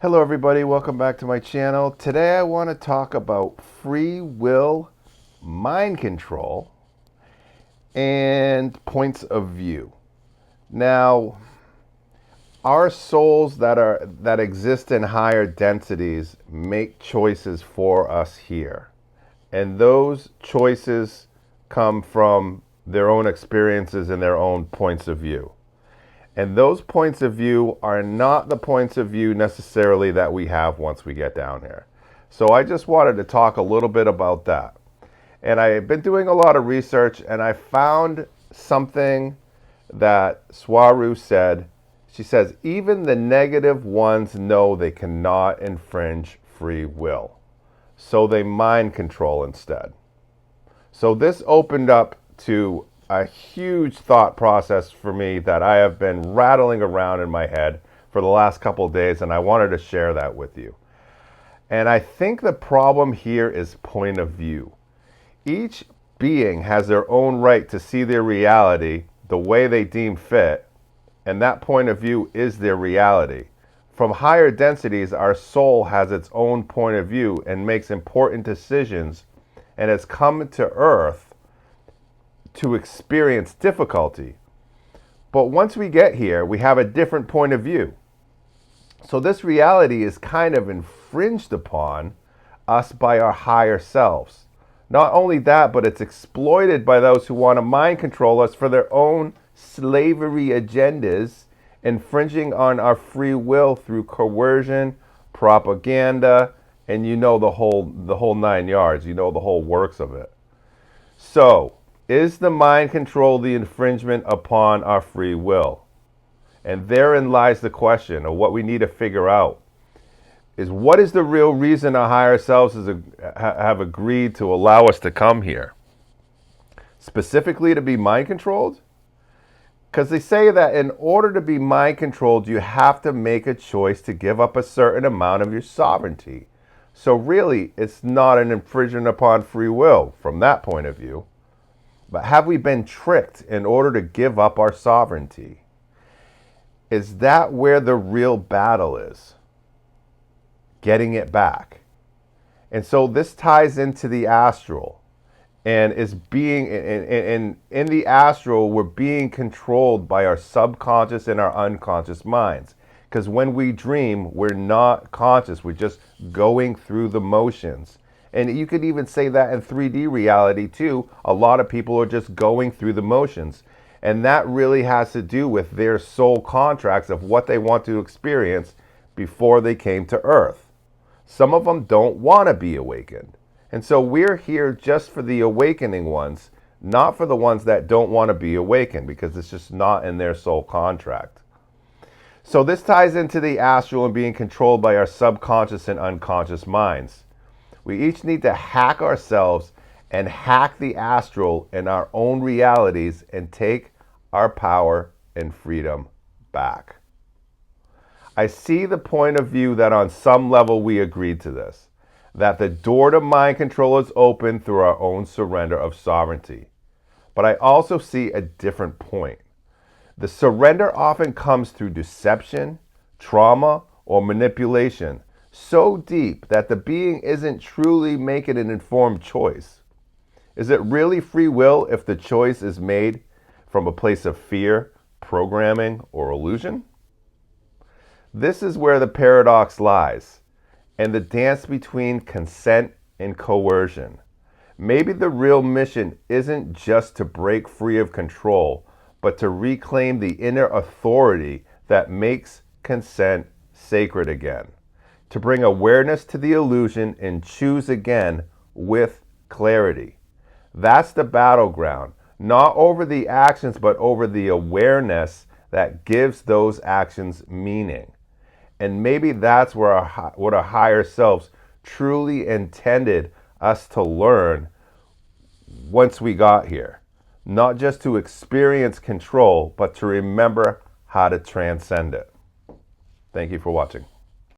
Hello everybody, welcome back to my channel. Today I want to talk about free will, mind control, and points of view. Now, our souls that exist in higher densities make choices for us here. And those choices come from their own experiences and their own points of view. And those points of view are not the points of view necessarily that we have once we get down here. So I just wanted to talk a little bit about that. And I've been doing a lot of research and I found something that Swaru said. She says, even the negative ones know they cannot infringe free will. So they mind control instead. So this opened up to a huge thought process for me that I have been rattling around in my head for the last couple of days, and I wanted to share that with you. And I think the problem here is point of view. Each being has their own right to see their reality the way they deem fit, and that point of view is their reality. From higher densities, our soul has its own point of view and makes important decisions, and has come to Earth to experience difficulty. But once we get here, we have a different point of view. So this reality is kind of infringed upon us by our higher selves. Not only that, but it's exploited by those who want to mind control us for their own slavery agendas, infringing on our free will through coercion, propaganda, and you know the whole 9 yards, you know the whole works of it. So, is the mind control the infringement upon our free will? And therein lies the question, or what we need to figure out, is what is the real reason our higher selves have agreed to allow us to come here? Specifically to be mind controlled? Because they say that in order to be mind controlled, you have to make a choice to give up a certain amount of your sovereignty. So really, it's not an infringement upon free will from that point of view. But have we been tricked in order to give up our sovereignty? Is that where the real battle is? Getting it back. And so this ties into the astral. And is being in the astral, we're being controlled by our subconscious and our unconscious minds. Because when we dream, we're not conscious. We're just going through the motions. And you could even say that in 3D reality too. A lot of people are just going through the motions. And that really has to do with their soul contracts of what they want to experience before they came to Earth. Some of them don't want to be awakened. And so we're here just for the awakening ones, not for the ones that don't want to be awakened, because it's just not in their soul contract. So this ties into the astral and being controlled by our subconscious and unconscious minds. We each need to hack ourselves and hack the astral in our own realities and take our power and freedom back. I see the point of view that on some level we agreed to this, that the door to mind control is open through our own surrender of sovereignty. But I also see a different point. The surrender often comes through deception, trauma, or manipulation, so deep that the being isn't truly making an informed choice. Is it really free will if the choice is made from a place of fear, programming, or illusion? This is where the paradox lies, and the dance between consent and coercion. Maybe the real mission isn't just to break free of control, but to reclaim the inner authority that makes consent sacred again. To bring awareness to the illusion and choose again with clarity. That's the battleground, not over the actions, but over the awareness that gives those actions meaning. And maybe that's where what our higher selves truly intended us to learn once we got here. Not just to experience control, but to remember how to transcend it. Thank you for watching.